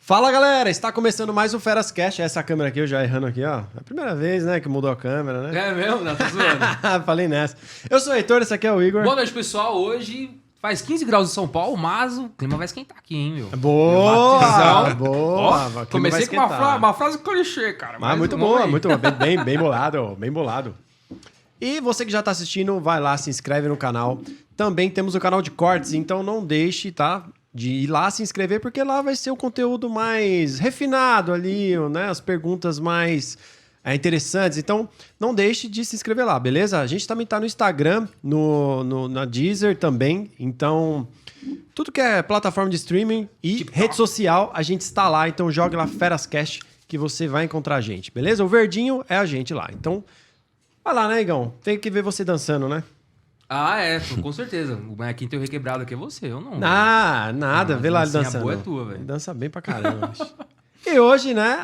Fala galera, está começando mais um Ferascast. Essa câmera aqui, eu já errando aqui, ó. É a primeira vez, né, que mudou a câmera, né? É mesmo? Não, tá zoando. Falei nessa. Eu sou o Heitor, esse aqui é o Igor. Boa noite, pessoal. Hoje faz 15 graus em São Paulo, mas o clima vai esquentar aqui, hein, meu? Boa! Boa! Ó, comecei com uma frase clichê, cara. Mas muito boa, muito boa. Bem bolado, bem bolado. E você que já tá assistindo, vai lá, se inscreve no canal. Também temos o canal de cortes, então não deixe, tá? De ir lá se inscrever, porque lá vai ser o conteúdo mais refinado ali, né? As perguntas mais interessantes. Então, não deixe de se inscrever lá, beleza? A gente também tá no Instagram, na Deezer também. Então, tudo que é plataforma de streaming e rede social, a gente está lá. Então, jogue lá Ferascast que você vai encontrar a gente, beleza? O verdinho é a gente lá. Então, vai lá, né, Igão? Tem que ver você dançando, né? Ah, é, com certeza. Quem tem o requebrado aqui é você, eu não. Ah, nada, vê lá ele dançando. A boa é tua, velho. Ele dança bem pra caramba, bicho. E hoje, né,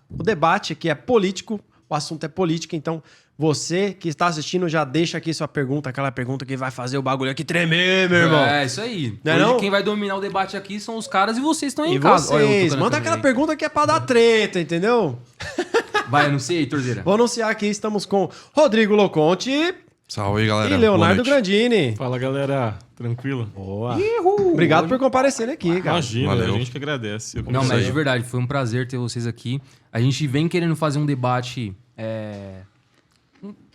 o debate aqui é político, o assunto é política, então você que está assistindo já deixa aqui sua pergunta, aquela pergunta que vai fazer o bagulho aqui tremer, meu irmão. É, isso aí. Não é hoje não? Quem vai dominar o debate aqui são os caras e vocês estão aí E em casa. vocês, manda aquela pergunta que é pra dar treta, entendeu? Vai, anuncia aí, Torzeira. Vou anunciar aqui, estamos com Rodrigo Loconte. Salve, galera. E Leonardo Grandini. Fala, galera. Tranquilo? Boa. Obrigado por comparecer aqui, cara. Imagina, Valeu. a gente que agradece. Não, mas de verdade, foi um prazer ter vocês aqui. A gente vem querendo fazer um debate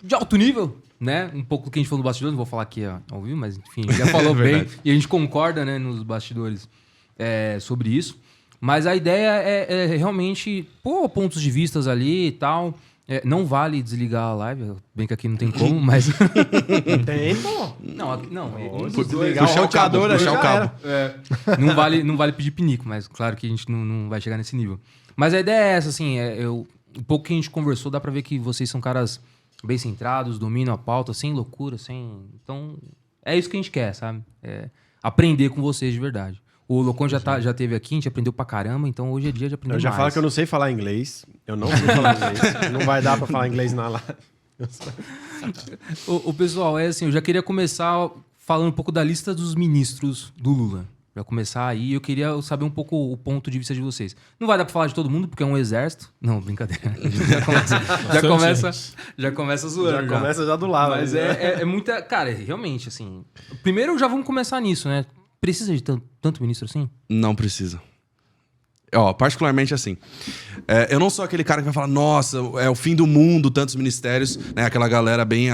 de alto nível, né? Um pouco do que a gente falou no bastidor, não vou falar aqui ao vivo, mas enfim, a gente já falou bem. E a gente concorda, né, nos bastidores sobre isso. Mas a ideia é realmente pôr pontos de vistas ali e tal. Não vale desligar a live, bem que aqui não tem como, mas... Tem, pô. Não. Puxar o cabo. Não vale pedir pinico, mas claro que a gente não vai chegar nesse nível. Mas a ideia é essa, assim, o pouco que a gente conversou, dá pra ver que vocês são caras bem centrados, dominam a pauta, sem loucura, sem... Então, é isso que a gente quer, sabe? Aprender com vocês de verdade. O Locon já teve aqui, a gente aprendeu pra caramba, então hoje é dia de aprender mais. Eu já falo que eu não sei falar inglês. Eu não sei falar inglês. Não vai dar pra falar inglês na live. O pessoal, assim, eu já queria começar falando um pouco da lista dos ministros do Lula. Pra começar aí, eu queria saber um pouco o ponto de vista de vocês. Não vai dar pra falar de todo mundo, porque é um exército. Não, brincadeira. Já começa zoando. Já começa já do lado. Mas é muita... Cara, realmente, assim... Primeiro já vamos começar nisso, né? Precisa de tanto ministro assim? Não precisa. Particularmente assim. Eu não sou aquele cara que vai falar, nossa, é o fim do mundo, tantos ministérios, né? Aquela galera bem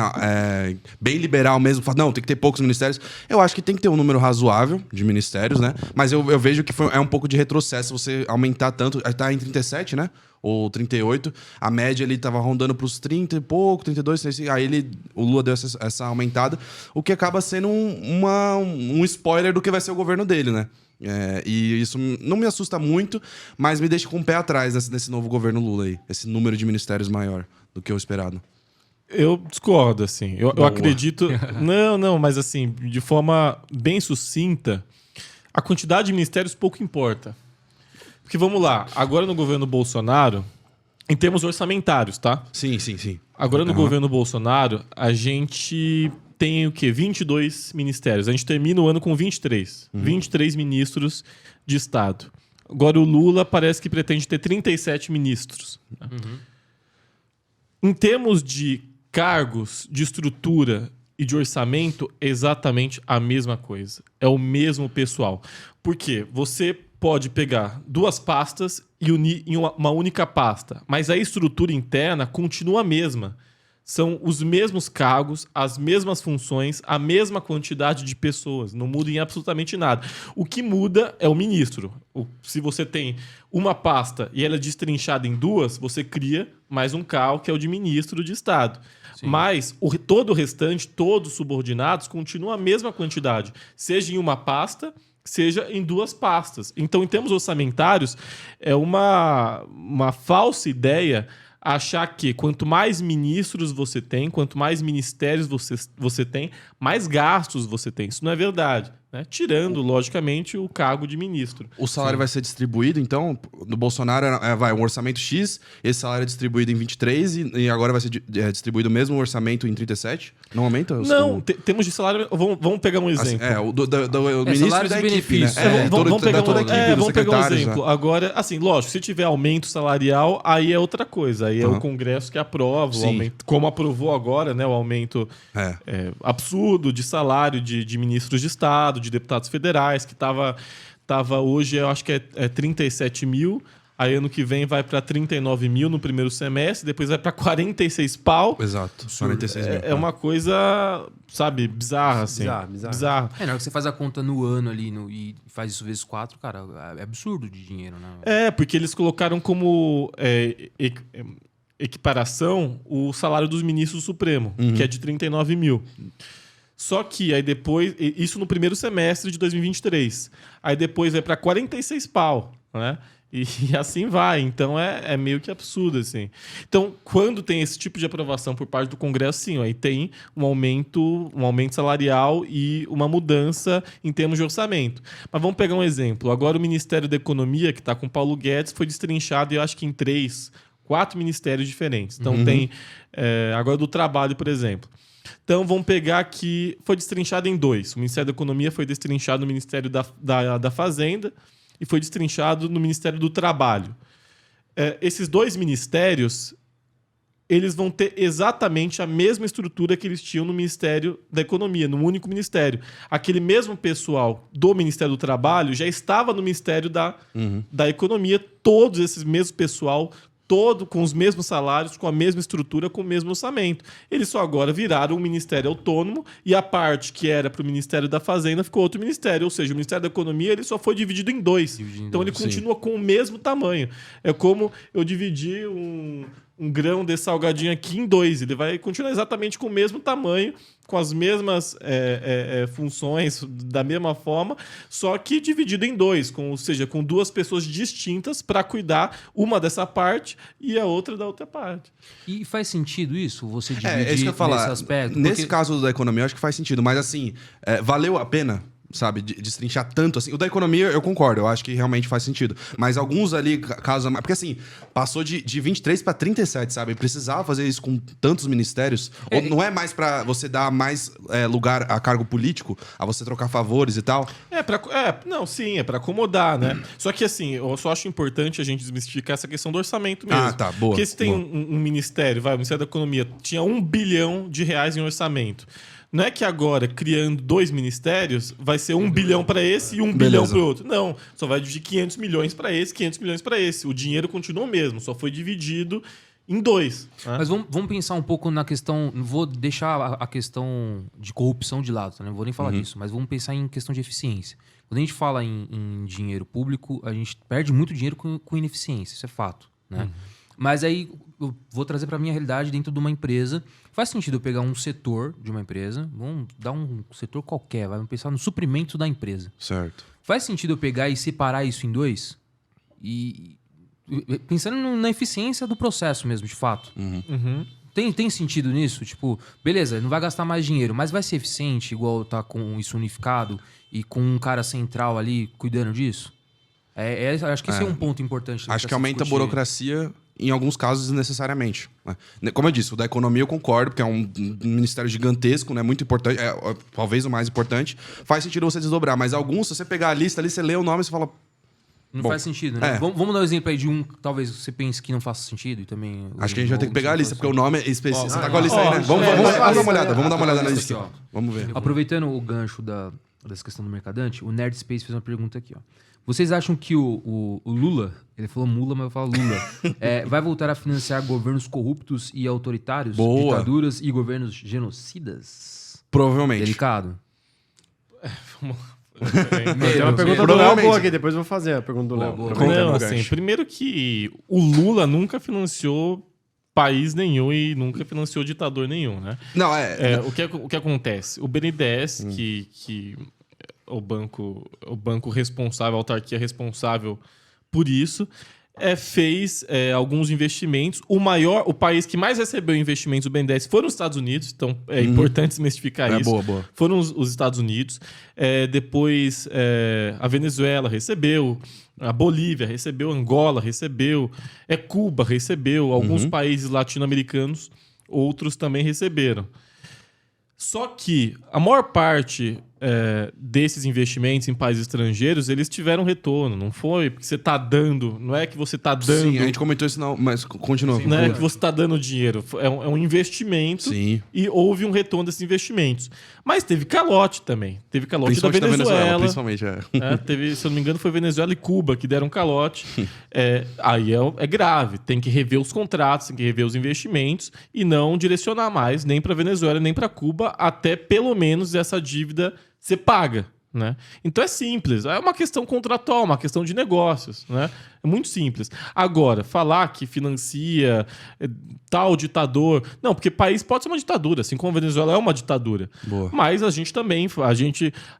liberal mesmo, fala, não, tem que ter poucos ministérios. Eu acho que tem que ter um número razoável de ministérios, né? Mas eu vejo que é um pouco de retrocesso você aumentar tanto. Tá em 37, né? Ou 38. A média ele tava rondando pros 30 e pouco, 32, 35. Aí o Lula deu essa aumentada, o que acaba sendo um spoiler do que vai ser o governo dele, né? E isso não me assusta muito, mas me deixa com o pé atrás nesse novo governo Lula aí. Esse número de ministérios maior do que o esperado. Eu discordo, assim. Eu acredito... Não, mas assim, de forma bem sucinta, a quantidade de ministérios pouco importa. Porque vamos lá, agora no governo Bolsonaro, em termos orçamentários, tá? Sim. Agora no governo Bolsonaro, a gente tem o quê? 22 ministérios. A gente termina o ano com 23. 23 ministros de Estado. Agora o Lula parece que pretende ter 37 ministros. Né? Em termos de cargos, de estrutura e de orçamento, é exatamente a mesma coisa. É o mesmo pessoal. Por quê? Você pode pegar duas pastas e unir em uma única pasta, mas a estrutura interna continua a mesma. São os mesmos cargos, as mesmas funções, a mesma quantidade de pessoas. Não muda em absolutamente nada. O que muda é o ministro. Se você tem uma pasta e ela é destrinchada em duas, você cria mais um cargo, que é o de ministro de Estado. Sim. Mas todo o restante, todos os subordinados, continua a mesma quantidade. Seja em uma pasta, seja em duas pastas. Então, em termos orçamentários, é uma falsa ideia achar que quanto mais ministros você tem, quanto mais ministérios você tem, mais gastos você tem. Isso não é verdade. né? Tirando, logicamente, o cargo de ministro. O salário vai ser distribuído, então, no Bolsonaro vai um orçamento X, esse salário é distribuído em 23 e agora vai ser distribuído o mesmo orçamento em 37? Não aumenta? Não, temos de salário... Vamos pegar um exemplo. Assim, o ministro salários da e equipe, né? benefícios. Vamos pegar toda a equipe dos vamos pegar um secretários, exemplo. né? Agora, assim, lógico, se tiver aumento salarial, aí é outra coisa. Aí é o Congresso que aprova o aumento. Como aprovou agora, né? O aumento absurdo de salário de ministros de Estado, de deputados federais, que estava hoje, eu acho que é 37 mil. Aí ano que vem vai para 39 mil no primeiro semestre, depois vai para 46 pau. Exato, 46 mil. É uma coisa, sabe, bizarra, assim. Bizarra. Na hora que você faz a conta no ano ali e faz isso vezes 4, cara, é absurdo de dinheiro, né? Porque eles colocaram como equiparação o salário dos ministros do Supremo, que é de 39 mil. Só que aí depois, isso no primeiro semestre de 2023, aí depois vai para 46 pau, né? E assim vai. Então é meio que absurdo, assim. Então, quando tem esse tipo de aprovação por parte do Congresso, sim, aí tem um aumento salarial e uma mudança em termos de orçamento. Mas vamos pegar um exemplo. Agora o Ministério da Economia, que está com Paulo Guedes, foi destrinchado, eu acho que em 4 ministérios diferentes. Então tem agora do Trabalho, por exemplo. Então, vamos pegar que foi destrinchado em 2. O Ministério da Economia foi destrinchado no Ministério da Fazenda e foi destrinchado no Ministério do Trabalho. Esses 2 ministérios, eles vão ter exatamente a mesma estrutura que eles tinham no Ministério da Economia, num único ministério. Aquele mesmo pessoal do Ministério do Trabalho já estava no Ministério da Economia, todos esses mesmos pessoal, todo com os mesmos salários, com a mesma estrutura, com o mesmo orçamento. Eles só agora viraram um ministério autônomo e a parte que era para o Ministério da Fazenda ficou outro ministério. Ou seja, o Ministério da Economia ele só foi dividido em 2. Então ele continua com o mesmo tamanho. É como eu dividi um grão de salgadinho aqui em 2. Ele vai continuar exatamente com o mesmo tamanho, com as mesmas funções, da mesma forma, só que dividido em 2, ou seja, com 2 pessoas distintas para cuidar uma dessa parte e a outra da outra parte. E faz sentido isso? Você dividir isso que eu ia falar. nesse aspecto? Nesse caso da economia, eu acho que faz sentido. Mas, assim, valeu a pena, sabe, destrinchar tanto assim. O da economia, eu concordo. Eu acho que realmente faz sentido. Mas alguns ali, casos... Porque, assim, passou de 23 para 37, sabe? Precisava fazer isso com tantos ministérios. Ou não é mais para você dar mais lugar a cargo político, a você trocar favores e tal? Não, sim, é para acomodar, né? Só que, assim, eu só acho importante a gente desmistificar essa questão do orçamento mesmo. Ah, tá, boa. Porque se tem um ministério, o Ministério da Economia, tinha R$1 bilhão em orçamento. Não é que agora, criando 2 ministérios, vai ser 1 bilhão para esse e 1 bilhão para o outro. Não, só vai dividir 500 milhões para esse, 500 milhões para esse. O dinheiro continua o mesmo, só foi dividido em 2. Né? Mas vamos pensar um pouco na questão... Não vou deixar a questão de corrupção de lado, tá? Não vou nem falar disso, mas vamos pensar em questão de eficiência. Quando a gente fala em dinheiro público, a gente perde muito dinheiro com ineficiência, isso é fato, né? Mas aí eu vou trazer para a minha realidade dentro de uma empresa. Faz sentido eu pegar um setor de uma empresa, vamos dar um setor qualquer, vamos pensar no suprimento da empresa. Certo. Faz sentido eu pegar e separar isso em 2? E pensando na eficiência do processo mesmo, de fato. Tem sentido nisso? Tipo, beleza, não vai gastar mais dinheiro, mas vai ser eficiente igual tá com isso unificado e com um cara central ali cuidando disso? Acho que esse é um ponto importante. Acho que aumenta a burocracia em alguns casos desnecessariamente. Né? Como eu disse, o da economia eu concordo, porque é um ministério gigantesco, né? Muito importante, talvez o mais importante. Faz sentido você desdobrar, mas alguns, se você pegar a lista ali, você lê o nome e você fala... Não faz sentido, né? Vamos dar um exemplo aí de um que talvez você pense que não faça sentido e também... Acho que a gente vai ter que pegar a lista, porque o nome é específico. Você tá com a lista aí, né? Vamos dar uma olhada na lista. Aqui, vamos ver. Aproveitando o gancho dessa questão do mercadante, o Nerd Space fez uma pergunta aqui, ó. Vocês acham que o Lula, ele falou mula, mas eu falo Lula, vai voltar a financiar governos corruptos e autoritários, ditaduras e governos genocidas? Provavelmente. Delicado. Tem uma pergunta do Léo boa aqui, depois eu vou fazer a pergunta do Léo. Não, assim, primeiro que o Lula nunca financiou país nenhum e nunca financiou ditador nenhum, né? Não, o que acontece? O BNDES, que o banco responsável, a autarquia responsável por isso, fez alguns investimentos. O país que mais recebeu investimentos do BNDES foram os Estados Unidos, então é importante desmistificar isso. Boa. Foram os Estados Unidos. Depois a Venezuela recebeu, a Bolívia recebeu, Angola recebeu, Cuba recebeu, alguns países latino-americanos, outros também receberam. Só que a maior parte desses investimentos em países estrangeiros, eles tiveram retorno. Não foi porque você está dando... Não é que você está dando... Sim, a gente comentou isso, não, mas continua. Não é que você está dando dinheiro. É um investimento. Sim. E houve um retorno desses investimentos. Mas teve calote também. Teve calote da Venezuela. Principalmente, Teve, se eu não me engano, foi Venezuela e Cuba que deram calote. Aí é grave. Tem que rever os contratos, tem que rever os investimentos e não direcionar mais nem para Venezuela nem para Cuba até pelo menos essa dívida ser paga, né? Então é simples, é uma questão contratual, uma questão de negócios, né? É muito simples. Agora, falar que financia tal ditador... Não, porque país pode ser uma ditadura, assim como a Venezuela é uma ditadura. Boa. Mas a gente também...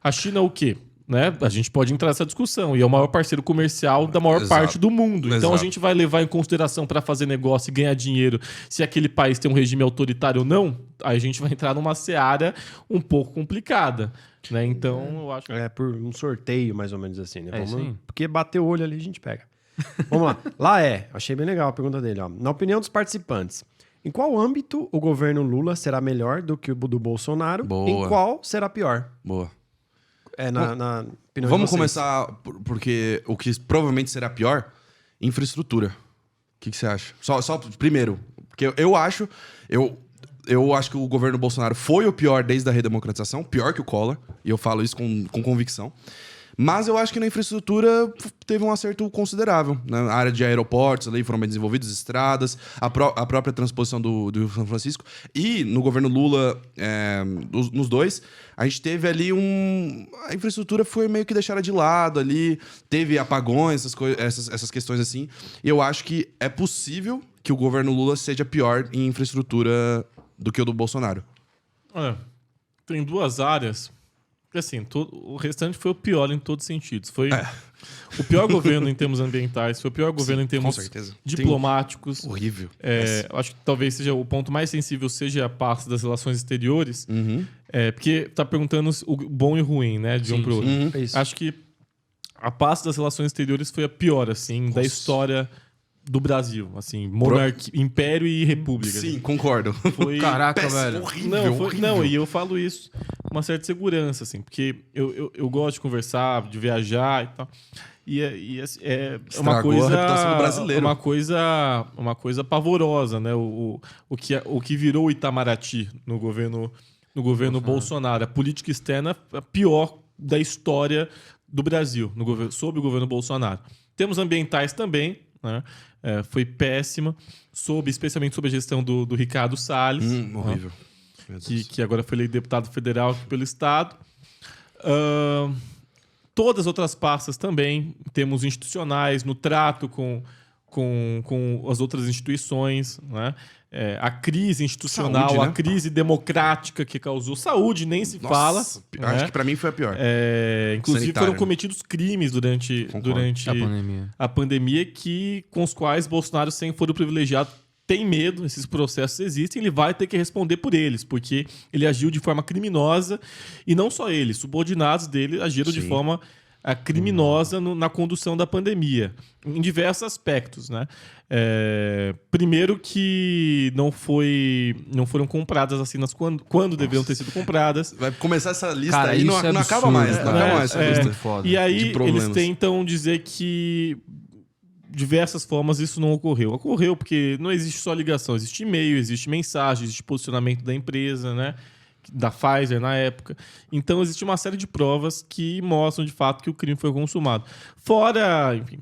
A China é o quê? Né? A gente pode entrar nessa discussão. E é o maior parceiro comercial da maior parte do mundo. Então Exato. a gente vai levar em consideração para fazer negócio e ganhar dinheiro se aquele país tem um regime autoritário ou não. Aí a gente vai entrar numa seara um pouco complicada. Né? Então eu acho... por um sorteio, mais ou menos assim, né? Sim. Porque bater o olho ali a gente pega. Vamos lá. Achei bem legal a pergunta dele. Ó. Na opinião dos participantes, em qual âmbito o governo Lula será melhor do que o do Bolsonaro? Boa. Em qual será pior? Boa. Na opinião de Vamos vocês. começar porque o que provavelmente será pior, infraestrutura. O que você acha? Só primeiro, porque eu acho que o governo Bolsonaro foi o pior desde a redemocratização, pior que o Collor, e eu falo isso com convicção. Mas eu acho que na infraestrutura teve um acerto considerável. Na área de aeroportos ali foram bem desenvolvidos, estradas, a própria transposição do São Francisco. E no governo Lula, nos dois, a gente teve ali a infraestrutura foi meio que deixada de lado ali, teve apagões, essas questões assim. E eu acho que é possível que o governo Lula seja pior em infraestrutura do que o do Bolsonaro. Olha, tem duas áreas... Porque assim, o restante foi o pior em todos os sentidos. Foi o pior governo em termos ambientais, foi o pior governo em termos diplomáticos. Horrível. Acho que talvez seja o ponto mais sensível seja a parte das relações exteriores. Porque tá perguntando o bom e o ruim, né? De um pro outro. Acho que a parte das relações exteriores foi a pior, assim, da história do Brasil, assim, monarquia, império e república. Sim, assim. Concordo. Foi Caraca, péssimo, velho. horrível. Não, e eu falo isso com uma certa segurança, assim, porque eu gosto de conversar, de viajar e tal. E é uma coisa, a reputação do brasileiro. uma coisa pavorosa, né? O que virou o Itamaraty no governo Bolsonaro. A política externa a pior da história do Brasil, sob o governo Bolsonaro. Temos ambientais também, né? Foi péssima, especialmente sob a gestão do Ricardo Salles. Horrível. Que agora foi eleito deputado federal aqui pelo Estado. Todas as outras pastas também, em termos institucionais, no trato com as outras instituições, né? A crise institucional, Saúde, né? a crise democrática que causou. Saúde nem se fala. Acho né? que pra mim foi a pior. Inclusive Sanitário, foram cometidos crimes durante a pandemia com os quais Bolsonaro, sem foro privilegiado, tem medo, esses processos existem, ele vai ter que responder por eles, porque ele agiu de forma criminosa, e não só ele, subordinados dele agiram de forma criminosa na condução da pandemia, em diversos aspectos, né? Primeiro que não foram compradas vacinas quando deveriam ter sido compradas. Vai começar essa lista Cara, aí, não isso é acaba absurdo, mais. cara. Não acaba mais essa lista. Foda. E aí de problemas. eles tentam dizer que diversas formas isso não ocorreu. Ocorreu porque não existe só ligação, existe e-mail, existe mensagem, existe posicionamento da empresa, né? Da Pfizer na época. Então existe uma série de provas que mostram de fato que o crime foi consumado. Fora, enfim,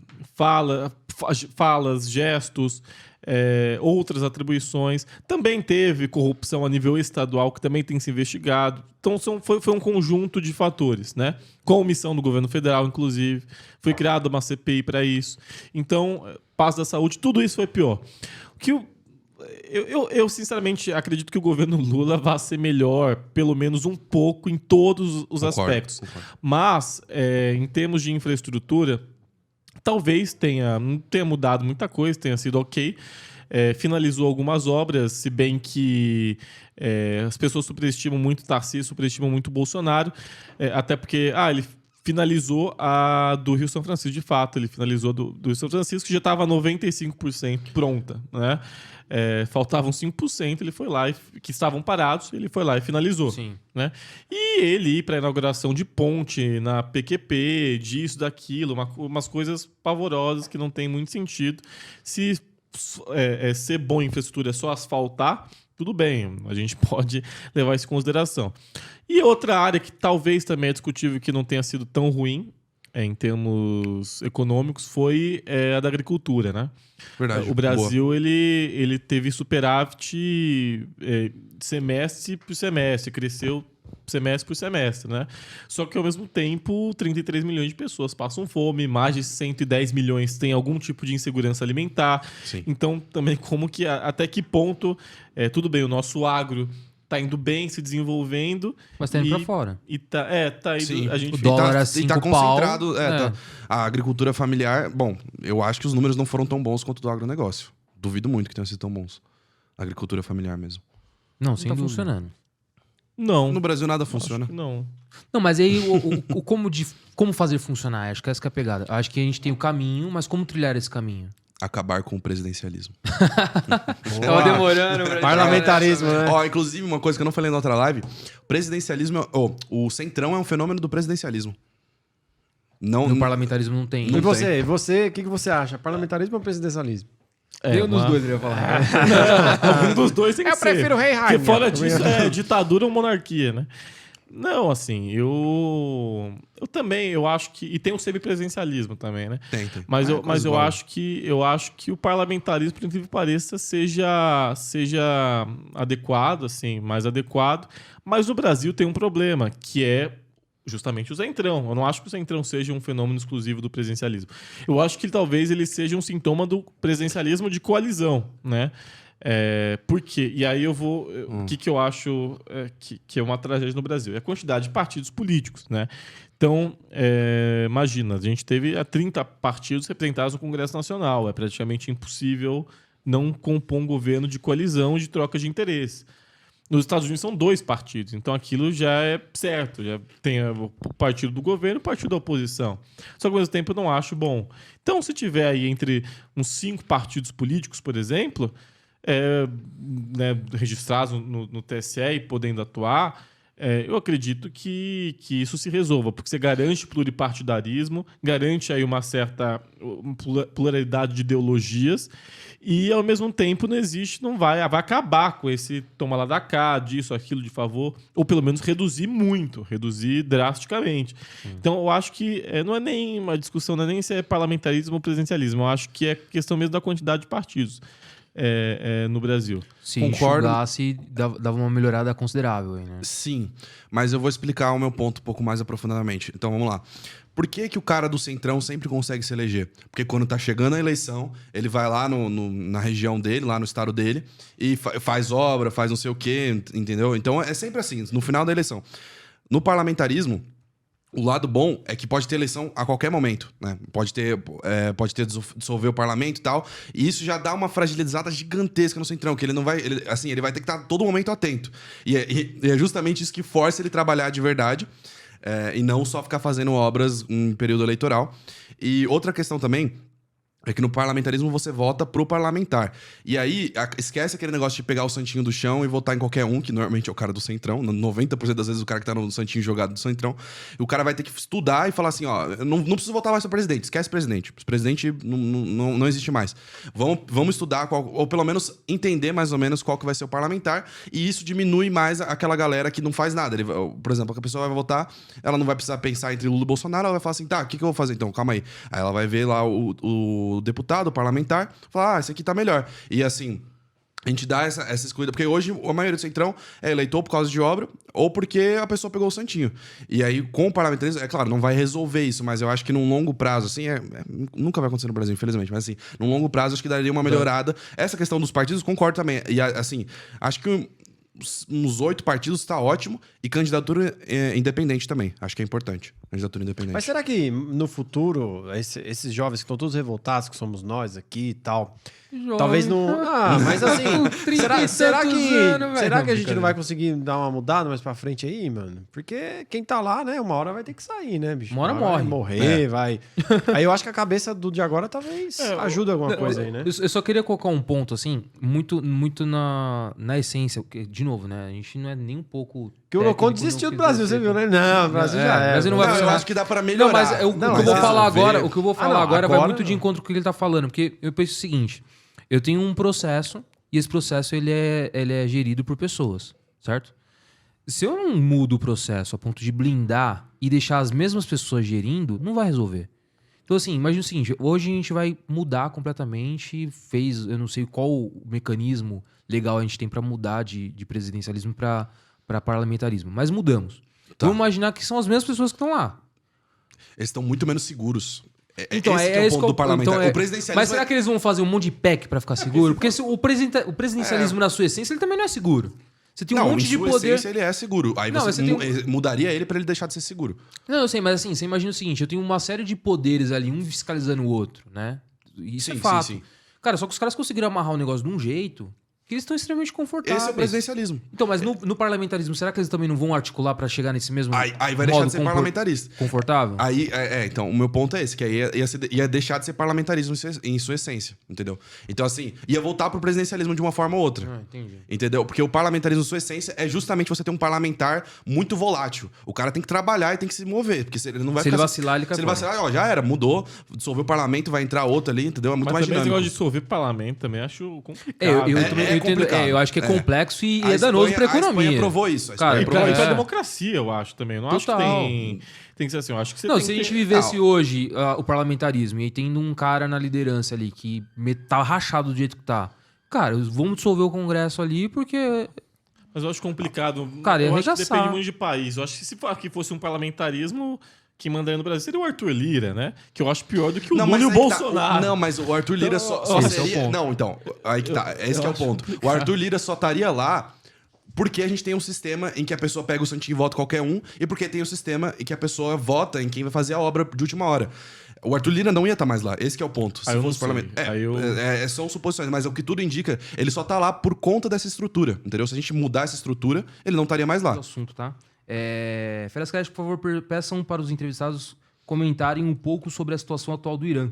falas, gestos, outras atribuições. Também teve corrupção a nível estadual, que também tem se investigado. Então foi um conjunto de fatores, né? Com omissão do governo federal, inclusive. Foi criada uma CPI para isso. Então, paz da saúde, tudo isso foi pior. Eu sinceramente acredito que o governo Lula vai ser melhor, pelo menos um pouco, em todos os aspectos. Concordo. Mas, em termos de infraestrutura, Talvez não tenha mudado muita coisa, tenha sido ok. Finalizou algumas obras, se bem que as pessoas superestimam muito Tarcísio, superestimam muito Bolsonaro, até porque ele finalizou a do Rio São Francisco, de fato. Ele finalizou do Rio São Francisco, que já estava 95% pronta, né? Faltavam 5%, ele foi lá, que estavam parados, ele foi lá e finalizou. Sim. Né? E ele ir para a inauguração de ponte na PQP, disso, daquilo, umas coisas pavorosas que não tem muito sentido. Se ser bom em infraestrutura é só asfaltar, tudo bem, a gente pode levar isso em consideração. E outra área que talvez também é discutível, que não tenha sido tão ruim em termos econômicos, foi a da agricultura, né? Verdade. O Brasil ele teve superávit semestre por semestre, cresceu semestre por semestre, né? Só que, ao mesmo tempo, 33 milhões de pessoas passam fome, mais de 110 milhões têm algum tipo de insegurança alimentar. Sim. Então, também, até que ponto, tudo bem, o nosso agro tá indo bem, se desenvolvendo. Mas tá indo pra fora. E tá indo. Sim. A gente O dólar a e 5 tá pau. concentrado. A agricultura familiar. Bom, eu acho que os números não foram tão bons quanto do agronegócio. Duvido muito que tenham sido tão bons. A agricultura familiar mesmo. Não, sem tá dúvida. funcionando. Não. No Brasil nada Acho funciona. que não. Não, mas aí como fazer funcionar? Acho que essa que é a pegada. Acho que a gente tem o caminho, mas como trilhar esse caminho? Acabar com o presidencialismo. Tava demorando. Parlamentarismo, né? Ó, inclusive, uma coisa que eu não falei na outra live: presidencialismo. O centrão é um fenômeno do presidencialismo. Não, No parlamentarismo não tem. E você, o que você acha? Parlamentarismo ou presidencialismo? Eu nos dois, ele ia falar. Algum dos dois tem que ser. Eu prefiro o rei Jaime. Porque fora disso é ditadura ou monarquia, né? Não, assim, eu também, eu acho que... E tem o semipresidencialismo também, né? Tem. Mas eu igual. acho que o parlamentarismo, por incrível que pareça, seja adequado, assim, mais adequado. Mas no Brasil tem um problema, que é justamente o centrão. Eu não acho que o centrão seja um fenômeno exclusivo do presidencialismo. Eu acho que talvez ele seja um sintoma do presidencialismo de coalizão, né? Por quê? E aí eu vou... O que eu acho que é uma tragédia no Brasil? É a quantidade de partidos políticos, né? Então, imagina, a gente teve 30 partidos representados no Congresso Nacional. É praticamente impossível não compor um governo de coalizão, de troca de interesse. Nos Estados Unidos são 2 partidos, então aquilo já é certo. Já tem o partido do governo e o partido da oposição. Só que, ao mesmo tempo, eu não acho bom. Então, se tiver aí entre uns 5 partidos políticos, por exemplo... registrados no TSE e podendo atuar, eu acredito que isso se resolva, porque você garante pluripartidarismo, garante aí uma certa pluralidade de ideologias e, ao mesmo tempo, vai acabar com esse toma lá da cá, disso, aquilo, de favor, ou pelo menos reduzir drasticamente. Então, eu acho que não é nem uma discussão, não é nem se é parlamentarismo ou presidencialismo, eu acho que é questão mesmo da quantidade de partidos. No Brasil. Se Concordo. enxugasse, dava uma melhorada considerável aí, né? Sim, mas eu vou explicar o meu ponto um pouco mais aprofundadamente. Então vamos lá. Por que o cara do centrão sempre consegue se eleger? Porque quando tá chegando a eleição, ele vai lá na região dele, lá no estado dele, e faz obra, faz não sei o quê, entendeu? Então é sempre assim, no final da eleição. No parlamentarismo, o lado bom é que pode ter eleição a qualquer momento, né? Pode ter dissolver o parlamento e tal. E isso já dá uma fragilizada gigantesca no centrão, que ele não vai... Ele vai ter que estar todo momento atento. E é justamente isso que força ele trabalhar de verdade, e não só ficar fazendo obras em período eleitoral. E outra questão também é que no parlamentarismo você vota pro parlamentar. E aí, esquece aquele negócio de pegar o santinho do chão e votar em qualquer um, que normalmente é o cara do centrão. 90% das vezes o cara que tá no santinho jogado do centrão. E o cara vai ter que estudar e falar assim, ó, eu não preciso votar mais pro presidente, esquece presidente. O presidente não existe mais. Vamos estudar, ou pelo menos entender mais ou menos qual que vai ser o parlamentar, e isso diminui mais aquela galera que não faz nada. Por exemplo, a pessoa vai votar, ela não vai precisar pensar entre Lula e Bolsonaro, ela vai falar assim, tá, o que eu vou fazer então? Calma aí. Aí ela vai ver lá o deputado, o parlamentar, falar, esse aqui tá melhor. E assim, a gente dá essa escolha, porque hoje a maioria do centrão é eleitor por causa de obra ou porque a pessoa pegou o santinho. E aí, com o parlamentarismo, é claro, não vai resolver isso, mas eu acho que num longo prazo, assim, nunca vai acontecer no Brasil, infelizmente, mas assim, num longo prazo, acho que daria uma melhorada. Essa questão dos partidos, concordo também. E assim, acho que uns 8 partidos tá ótimo e candidatura independente também. Acho que é importante. Candidatura independente. Mas será que no futuro, esses jovens que estão todos revoltados, que somos nós aqui e tal, talvez não. Ah, mas assim. será que a gente não vai conseguir dar uma mudada mais pra frente aí, mano? Porque quem tá lá, né, uma hora vai ter que sair, né, bicho? Uma hora vai morre. morrer, vai. Aí eu acho que a cabeça do de agora talvez ajude alguma coisa aí, né? Eu só queria colocar um ponto, assim, muito na essência. Porque, de novo, né? A gente não é nem um pouco. Que o Locon desistiu do Brasil, você viu, né? Não, o Brasil já é. Mas ele não vai Não, eu funcionar. acho que dá pra melhorar. Não, mas o que eu vou falar agora, o que eu vou falar agora vai muito de encontro com o que ele tá falando. Porque eu penso o seguinte: eu tenho um processo e esse processo ele é gerido por pessoas, certo? Se eu não mudo o processo a ponto de blindar e deixar as mesmas pessoas gerindo, não vai resolver. Então, assim, imagina o seguinte: hoje a gente vai mudar completamente, eu não sei qual o mecanismo legal a gente tem pra mudar de presidencialismo pra parlamentarismo, mas mudamos. Tá. Vamos imaginar que são as mesmas pessoas que estão lá. Eles estão muito menos seguros. Então, esse que é o ponto do parlamentar. então O presidencialismo mas será que eles vão fazer um monte de PEC pra ficar seguro? Porque o presidencialismo, na sua essência, ele também não é seguro. Você tem um monte em de sua poder. essência, ele é seguro. Aí Não, você mas você mudaria ele pra ele deixar de ser seguro. Não, eu sei, mas assim, você imagina o seguinte: eu tenho uma série de poderes ali, um fiscalizando o outro, né? Isso é fato. Sim. Cara, só que os caras conseguiram amarrar o negócio de um jeito que eles estão extremamente confortáveis. Esse é o presidencialismo. Então, mas no parlamentarismo, será que eles também não vão articular pra chegar nesse mesmo Aí vai deixar de ser parlamentarista. Confortável? Aí, então, o meu ponto é esse, que aí ia deixar de ser parlamentarismo em sua essência, entendeu? Então, assim, ia voltar pro presidencialismo de uma forma ou outra. Entendi. Entendeu? Porque o parlamentarismo, sua essência, é justamente você ter um parlamentar muito volátil. O cara tem que trabalhar e tem que se mover, porque se ele não vai Se ele ficar... vacilar, ele cai Se ele fora. vacilar, ó, já era, mudou, dissolveu o parlamento, vai entrar outro ali, entendeu? É muito Mas mais também esse dinâmico. negócio de dissolver parlamento também acho complicado. Eu entendo. complicado. Eu acho que é complexo e A é danoso pra Espanha- economia. A Espanha provou isso. Cara, E pra É. democracia, eu acho também. Eu não Total. acho que tem que ser assim. Eu acho que você Não, tem se a que gente ter- vivesse hoje o parlamentarismo e aí tendo um cara na liderança ali que tá rachado do jeito que tá, cara, vamos dissolver o Congresso ali porque... Mas eu acho complicado. Cara, ia eu acho que arregaçar. depende muito de país. Eu acho que se aqui fosse um parlamentarismo, quem mandaria no Brasil seria o Arthur Lira, né? Que eu acho pior do que o Lula mas e o aí que Bolsonaro. Não, mas o Arthur Lira só esse é o seria... ponto. Não, então, aí que tá. Esse que é o ponto. O Arthur Lira só estaria lá porque a gente tem um sistema em que a pessoa pega o santinho e vota qualquer um, e porque tem o sistema em que a pessoa vota em quem vai fazer a obra de última hora. O Arthur Lira não ia estar mais lá. Esse que é o ponto. Se eu não fosse sei. parlamento. Aí eu- São suposições, mas o que tudo indica, ele só tá lá por conta dessa estrutura, entendeu? Se a gente mudar essa estrutura, ele não estaria mais lá. o assunto, tá? Feras Cash, por favor, peçam para os entrevistados comentarem um pouco sobre a situação atual do Irã,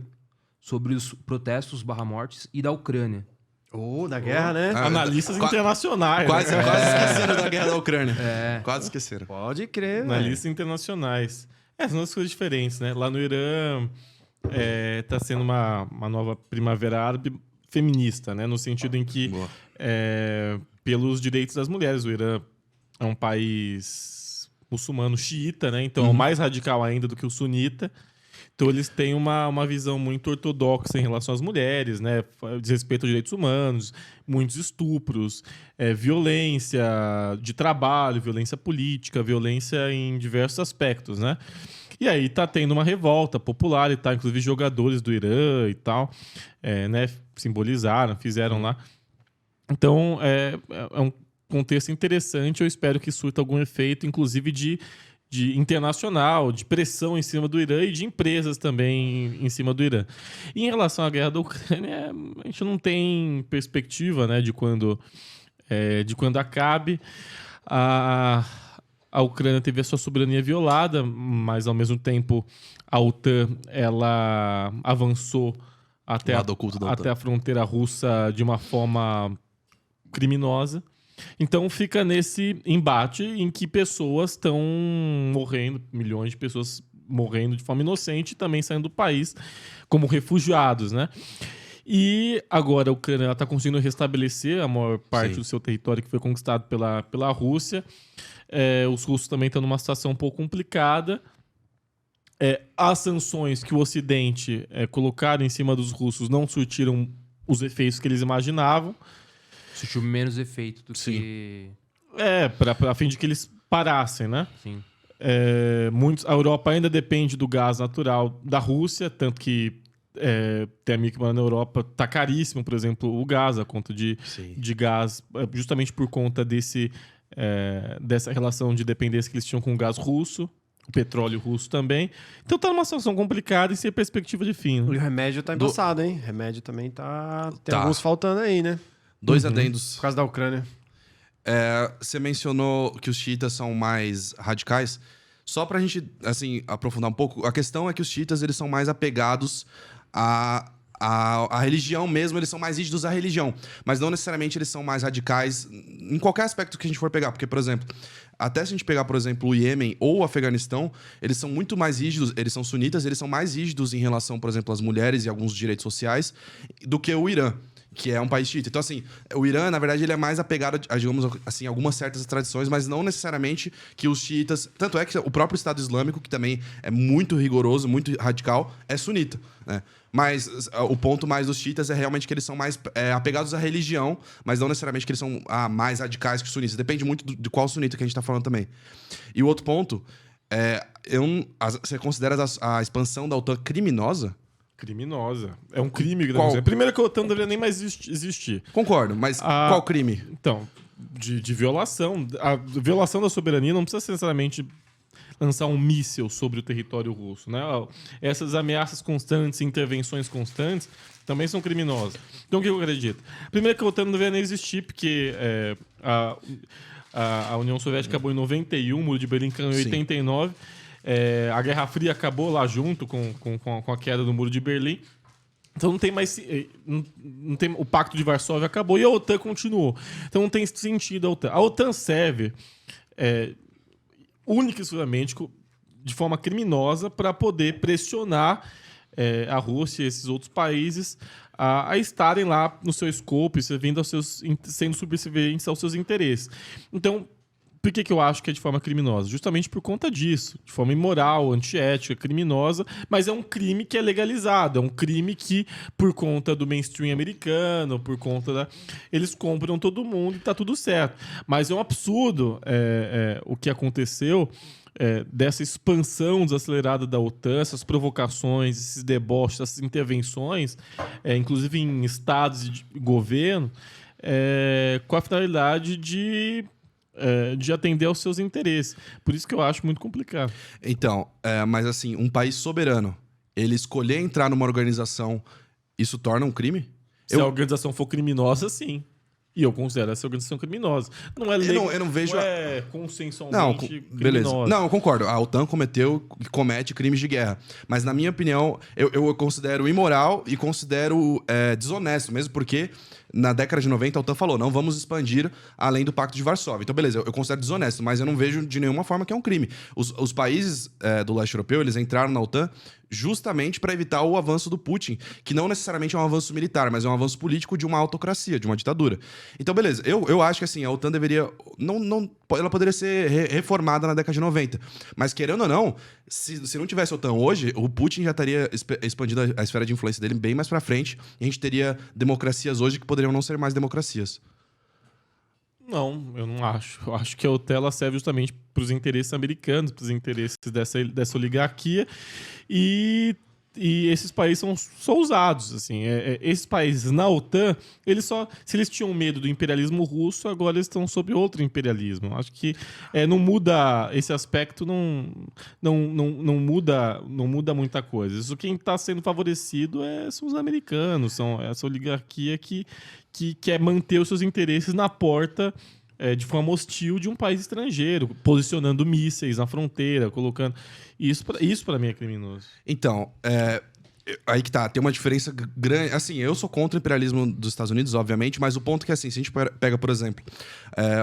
sobre os protestos /mortes e da Ucrânia. Da guerra, né? Analistas internacionais. Quase né? esqueceram da guerra da Ucrânia. Quase esqueceram. Pode crer, velho. Analistas internacionais. São duas coisas diferentes, né? Lá no Irã tá sendo uma nova primavera árabe feminista, né? No sentido em que, Boa. pelos direitos das mulheres, o Irã é um país muçulmano xiita, né? Então é o mais radical ainda do que o sunita. Então eles têm uma visão muito ortodoxa em relação às mulheres, né? Diz respeito aos direitos humanos, muitos estupros, violência de trabalho, violência política, violência em diversos aspectos, né? E aí tá tendo uma revolta popular e tal, inclusive jogadores do Irã e tal, né? Simbolizaram, fizeram lá. Então é um contexto interessante, eu espero que surta algum efeito, inclusive de internacional, de pressão em cima do Irã e de empresas também em cima do Irã. E em relação à guerra da Ucrânia, a gente não tem perspectiva, né, de quando acabe. A Ucrânia teve a sua soberania violada, mas ao mesmo tempo a OTAN ela avançou até O lado oculto da OTAN. a fronteira russa de uma forma criminosa. Então fica nesse embate em que pessoas estão morrendo, milhões de pessoas morrendo de forma inocente e também saindo do país como refugiados, né? E agora a Ucrânia está conseguindo restabelecer a maior parte Sim. do seu território que foi conquistado pela Rússia. Os russos também estão numa situação um pouco complicada. As sanções que o Ocidente colocaram em cima dos russos não surtiram os efeitos que eles imaginavam. Surtiu menos efeito do Sim. que... A fim de que eles parassem, né? Sim. A Europa ainda depende do gás natural da Rússia, tanto que tem amigo que mora na Europa, tá caríssimo, por exemplo, o gás, a conta de gás, justamente por conta dessa relação de dependência que eles tinham com o gás russo. o petróleo russo também. Então tá numa situação complicada e sem perspectiva de fim. E Né? o remédio tá embaçado, hein? Remédio também tá... Tem Tá. alguns faltando aí, né? 2 adendos. Por causa da Ucrânia. Você mencionou que os xiitas são mais radicais. Só pra gente, assim, aprofundar um pouco, a questão é que os xiitas, eles são mais apegados à religião mesmo, eles são mais rígidos à religião. Mas não necessariamente eles são mais radicais em qualquer aspecto que a gente for pegar. Porque, por exemplo, até se a gente pegar, por exemplo, o Iêmen ou o Afeganistão, eles são muito mais rígidos, eles são sunitas, eles são mais rígidos em relação, por exemplo, às mulheres e alguns direitos sociais do que o Irã, que é um país xiita. Então, assim, o Irã, na verdade, ele é mais apegado a, digamos assim, algumas certas tradições, mas não necessariamente que os xiitas... Tanto é que o próprio Estado Islâmico, que também é muito rigoroso, muito radical, é sunita, né? Mas o ponto mais dos xiitas é realmente que eles são mais apegados à religião, mas não necessariamente que eles são mais radicais que os sunitas. Depende muito de qual sunita que a gente está falando também. E o outro ponto, você considera a expansão da OTAN criminosa? Criminosa. É um crime. Qual? Primeiro que a OTAN não deveria nem mais existir. Concordo, mas qual crime? Então, de violação. A violação da soberania não precisa necessariamente lançar um míssil sobre o território russo, né? Essas ameaças constantes, intervenções constantes, também são criminosas. Então, o que eu acredito? Primeiro que a OTAN não deveria nem existir, porque a União Soviética acabou em 91, o Muro de Berlim caiu em 89, a Guerra Fria acabou lá junto com a queda do Muro de Berlim. Então não tem mais. Não tem, o Pacto de Varsóvia acabou e a OTAN continuou. Então não tem sentido a OTAN. A OTAN serve única e exclusivamente de forma criminosa para poder pressionar a Rússia e esses outros países a estarem lá no seu escopo e sendo subservientes aos seus interesses. Então, por que eu acho que é de forma criminosa? Justamente por conta disso. De forma imoral, antiética, criminosa, mas é um crime que é legalizado. É um crime que, por conta do mainstream americano, por conta eles compram todo mundo e tá tudo certo. Mas é um absurdo o que aconteceu dessa expansão desacelerada da OTAN, essas provocações, esses deboches, essas intervenções, inclusive em estados e de governo, com a finalidade de atender aos seus interesses. Por isso que eu acho muito complicado. Então, mas assim, um país soberano, ele escolher entrar numa organização, isso torna um crime? Se a organização for criminosa, sim. E eu considero essa organização criminosa. Não é lei, eu não vejo... não é consensualmente criminosa. Beleza. Não, eu concordo. A OTAN comete crimes de guerra. Mas, na minha opinião, eu considero imoral e considero desonesto, mesmo porque na década de 90 a OTAN falou, não vamos expandir além do Pacto de Varsóvia. Então, beleza, eu considero desonesto, mas eu não vejo de nenhuma forma que é um crime. Os países do leste europeu, eles entraram na OTAN justamente para evitar o avanço do Putin, que não necessariamente é um avanço militar, mas é um avanço político de uma autocracia, de uma ditadura. Então, beleza, eu acho que assim, a OTAN deveria... ela poderia ser reformada na década de 90. Mas, querendo ou não, se não tivesse a OTAN hoje, o Putin já estaria expandindo a esfera de influência dele bem mais para frente, e a gente teria democracias hoje que poderiam não ser mais democracias. Não, eu não acho. Eu acho que a OTAN ela serve justamente para os interesses americanos, para os interesses dessa oligarquia, e esses países são só usados. Assim, esses países na OTAN, se eles tinham medo do imperialismo russo, agora eles estão sob outro imperialismo. Acho que não muda esse aspecto, não muda muita coisa. Isso quem está sendo favorecido são os americanos, são essa oligarquia que quer manter os seus interesses na porta de forma hostil de um país estrangeiro, posicionando mísseis na fronteira, colocando... Isso para mim é criminoso. Então, aí que tá, tem uma diferença grande. Assim, eu sou contra o imperialismo dos Estados Unidos, obviamente, mas o ponto é que, assim, se a gente pega, por exemplo,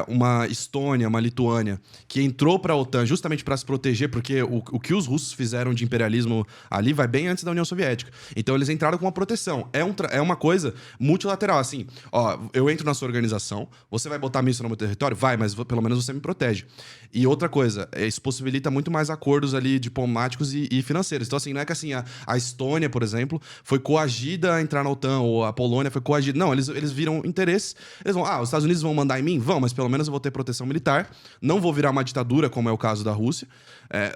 uma Estônia, uma Lituânia, que entrou pra OTAN justamente para se proteger, porque o que os russos fizeram de imperialismo ali vai bem antes da União Soviética. Então, eles entraram com uma proteção. É uma coisa multilateral, assim, ó, eu entro na sua organização, você vai botar míssil no meu território? Vai, mas pelo menos você me protege. E outra coisa, isso possibilita muito mais acordos ali diplomáticos e financeiros. Então, assim, não é que assim, a Estônia, por exemplo, foi coagida a entrar na OTAN, ou a Polônia foi coagida. Não, eles viram interesse. Eles vão, os Estados Unidos vão mandar em mim? Vão, mas pelo menos eu vou ter proteção militar. Não vou virar uma ditadura, como é o caso da Rússia.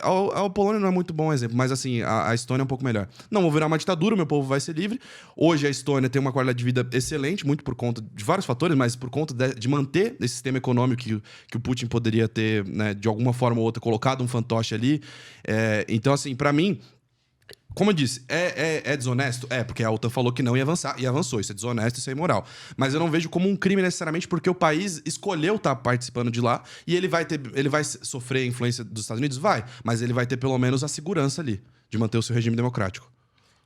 A Polônia não é muito bom exemplo, mas assim, a Estônia é um pouco melhor. Não vou virar uma ditadura, meu povo vai ser livre. Hoje a Estônia tem uma qualidade de vida excelente, muito por conta de vários fatores, mas por conta de manter esse sistema econômico que o Putin poderia ter, né, de alguma forma ou outra, colocado um fantoche ali. Então, assim, pra mim, como eu disse, é desonesto? Porque a OTAN falou que não ia avançar, e avançou. Isso é desonesto, isso é imoral. Mas eu não vejo como um crime necessariamente, porque o país escolheu estar participando de lá, e ele vai sofrer a influência dos Estados Unidos? Vai. Mas ele vai ter pelo menos a segurança ali, de manter o seu regime democrático.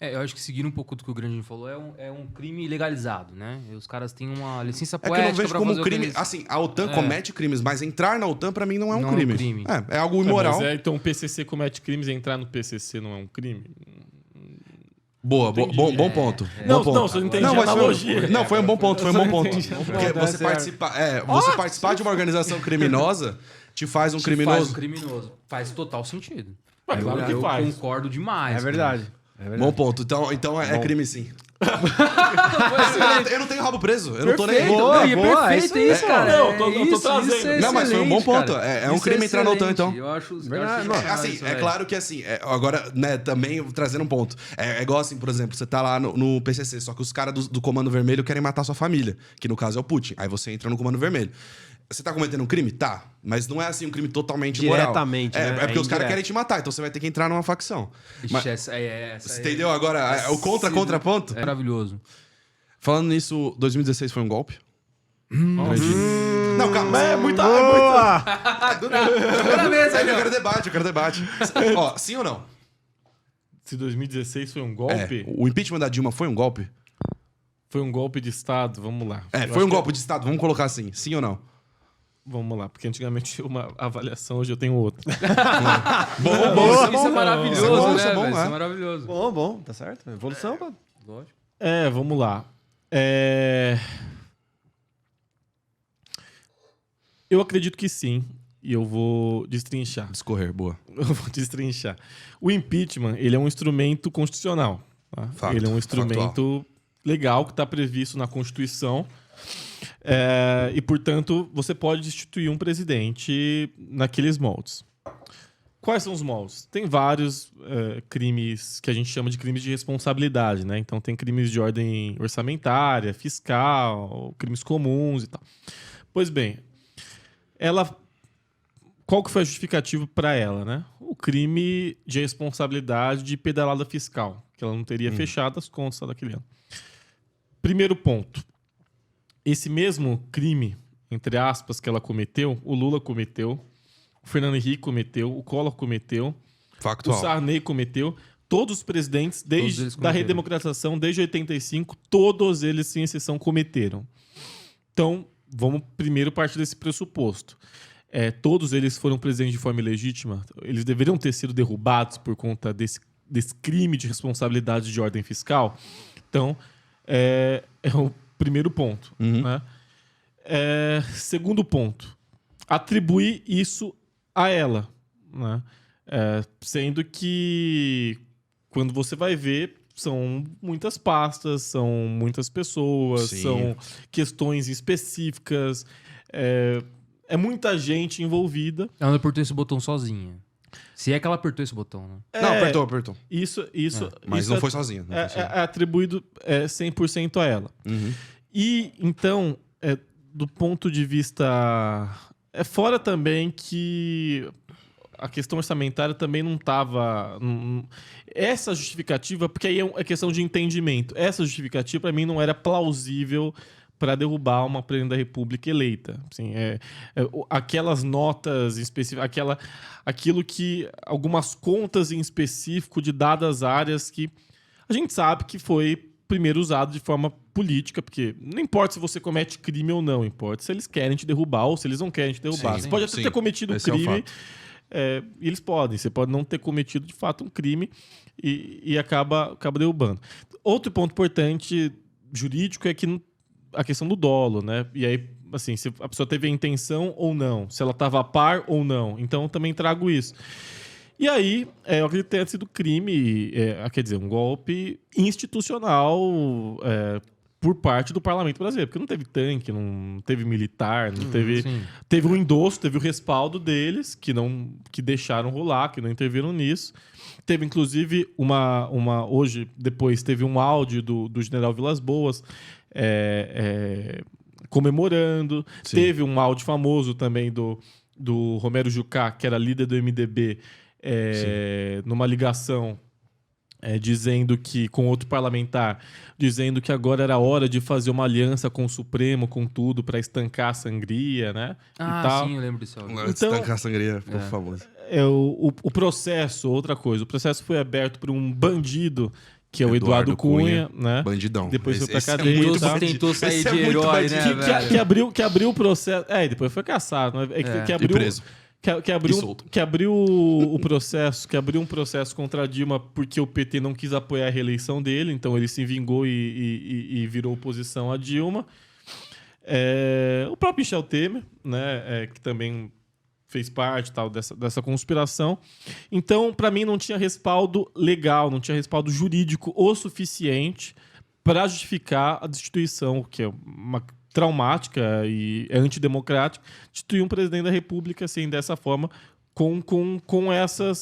Eu acho que seguindo um pouco do que o Grande falou, é um crime legalizado, né? E os caras têm uma licença É que poética eu não vejo pra como fazer um crime. eles... Assim, a OTAN comete crimes, mas entrar na OTAN pra mim não é um Não é um crime. crime. É algo imoral. Então o PCC comete crimes e entrar no PCC não é um crime? Boa, bom ponto. Não, Bom ponto. não, você não entende Não, a mas analogia. foi um bom ponto, foi um bom ponto. Porque ponto, você participar de uma organização criminosa te faz um Te criminoso. faz um criminoso. Faz total sentido. Mas claro que eu faz. concordo demais. É verdade. Bom ponto. Então é crime sim. Eu não tenho rabo preso. Eu não tô nem aí. Boa, É boa, perfeito é isso, isso, cara. Não, eu tô trazendo. Não, mas foi um bom excelente, ponto. cara. É um Isso crime entrar na OTAN, excelente. então. Eu acho Verdade, mano. Assim, isso, é velho. claro que assim, agora, né, também trazendo um ponto. É igual assim, por exemplo, você tá lá no PCC, só que os caras do Comando Vermelho querem matar sua família, que no caso é o Putin. Aí você entra no Comando Vermelho. Você tá cometendo um crime? Tá. Mas não é assim um crime totalmente imoral. Diretamente, né? É porque os caras indireto. querem te matar, então você vai ter que entrar numa facção. Ixi, Mas- essa Você entendeu agora o contraponto? É maravilhoso. Falando nisso, 2016 foi um golpe? Nossa. Não, calma. É muita. Boa! Eu quero debate. Ó, sim ou não? Se 2016 foi um golpe, O impeachment da Dilma foi um golpe? foi um golpe de Estado, vamos lá. Eu Foi um acho que golpe de Estado, vamos colocar assim. Sim ou não? Vamos lá, porque antigamente tinha uma avaliação, hoje eu tenho outra. Isso é maravilhoso, Isso é bom, né, isso é bom, velho? Isso é. é maravilhoso. Bom, tá certo. Evolução, pô. Lógico. Vamos lá. Eu acredito que sim, e eu vou destrinchar. Discorrer, boa. Eu vou destrinchar. O impeachment, ele é um instrumento constitucional. Tá? Fato, Ele é um instrumento legal que está previsto na Constituição. E, portanto, você pode destituir um presidente naqueles moldes. Quais são os moldes? Tem vários crimes que a gente chama de crimes de responsabilidade, né? Então, tem crimes de ordem orçamentária, fiscal, crimes comuns e tal. Pois bem, qual que foi a justificativa para ela, né? O crime de responsabilidade de pedalada fiscal, que ela não teria fechado as contas daquele ano. Primeiro ponto. Esse mesmo crime, entre aspas, que ela cometeu, o Lula cometeu, o Fernando Henrique cometeu, o Collor cometeu, Factual. o Sarney cometeu, todos os presidentes, Todos desde eles da cometeram. redemocratização, desde 85, todos eles, sem exceção, cometeram. Então, vamos primeiro partir desse pressuposto. Todos eles foram presidentes de forma ilegítima. Eles deveriam ter sido derrubados por conta desse crime de responsabilidade de ordem fiscal. Então, é o primeiro ponto. Né? Segundo ponto, atribuir isso a ela. Né? Sendo que, quando você vai ver, são muitas pastas, são muitas pessoas, Sim. são questões específicas, é muita gente envolvida. Ela não apertou esse botão sozinha. Se é que ela apertou esse botão, né? Não, apertou. Isso Mas isso não foi sozinho. Não foi sozinho. é atribuído 100% a ela. Uhum. E, então, do ponto de vista... fora também que a questão orçamentária também não estava... Essa justificativa, porque aí é questão de entendimento, essa justificativa, para mim, não era plausível para derrubar uma presidente da República eleita. Assim, aquelas notas específicas, aquilo que... Algumas contas em específico de dadas áreas que a gente sabe que foi primeiro usado de forma política, porque não importa se você comete crime ou não, importa se eles querem te derrubar ou se eles não querem te derrubar. Sim, você pode até sim. ter cometido um Esse é o crime, fato. e eles podem. Você pode não ter cometido, de fato, um crime e acaba derrubando. Outro ponto importante jurídico é que a questão do dolo, né? E aí, assim, se a pessoa teve a intenção ou não, se ela estava a par ou não. Então, eu também trago isso. E aí, eu acredito que tenha sido crime, quer dizer, um golpe institucional por parte do parlamento brasileiro. Porque não teve tanque, não teve militar, não teve... sim. Teve um endosso, teve o respaldo deles, que deixaram rolar, que não interviram nisso. Teve, inclusive, hoje, depois, teve um áudio do general Vilas Boas comemorando. Sim. Teve um áudio famoso também do Romero Jucá, que era líder do MDB, numa ligação dizendo que, com outro parlamentar, dizendo que agora era hora de fazer uma aliança com o Supremo, com tudo, para estancar a sangria, né? e tal. Sim, eu lembro disso. Então, Então- a sangria ficou famoso. O processo, outra coisa, o processo foi aberto por um bandido, que é o Eduardo Eduardo Cunha, né? Bandidão. Depois foi pra Esse é cadeia muito e tal. bandido. Tentou sair Esse é de muito herói, bandido. né, velho? Que abriu o processo. E depois foi caçado, né? Que abriu, E preso. Que abriu, E solto. que abriu o processo, que abriu um processo contra a Dilma porque o PT não quis apoiar a reeleição dele, então ele se vingou e virou oposição à Dilma. O próprio Michel Temer, né? Que também fez parte tal dessa conspiração. Então, para mim, não tinha respaldo legal, não tinha respaldo jurídico o suficiente para justificar a destituição, que é uma traumática e é antidemocrática, destituir um presidente da República assim, dessa forma, com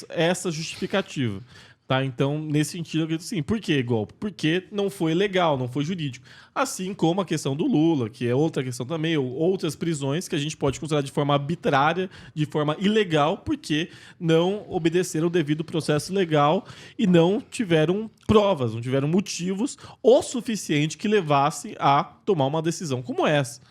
essa justificativa. Tá? Então, nesse sentido, eu acredito sim. Por que golpe? Porque não foi legal, não foi jurídico. Assim como a questão do Lula, que é outra questão também, ou outras prisões que a gente pode considerar de forma arbitrária, de forma ilegal, porque não obedeceram o devido processo legal e não tiveram provas, não tiveram motivos o suficiente que levassem a tomar uma decisão como essa.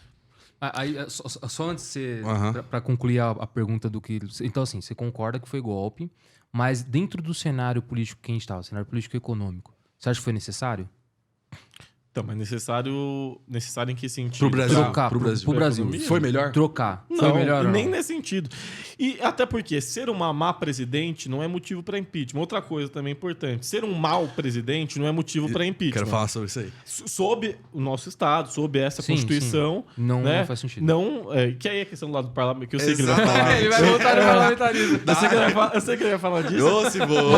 Aí, só antes de você. Aham. Pra concluir a pergunta do que. Então, assim, você concorda que foi golpe, mas dentro do cenário político que a gente estava, cenário político e econômico, você acha que foi necessário? Então, mas necessário em que sentido? Pro Brasil. Trocar pro Brasil. pro Brasil. Economia? Foi melhor? Trocar. Não, Foi melhor ou nem não? nesse sentido. E até porque ser uma má presidente não é motivo para impeachment. Outra coisa também importante, ser um mau presidente não é motivo para impeachment. Quero falar sobre isso aí. Sob o nosso Estado, sob essa Sim, Constituição, sim. Não, né? não faz sentido. Não, que aí é a questão do lado do parlamento, que eu sei que ele vai falar. Exatamente. Ele vai voltar no parlamentarismo. Eu sei que ele vai falar disso. Ô, se vou.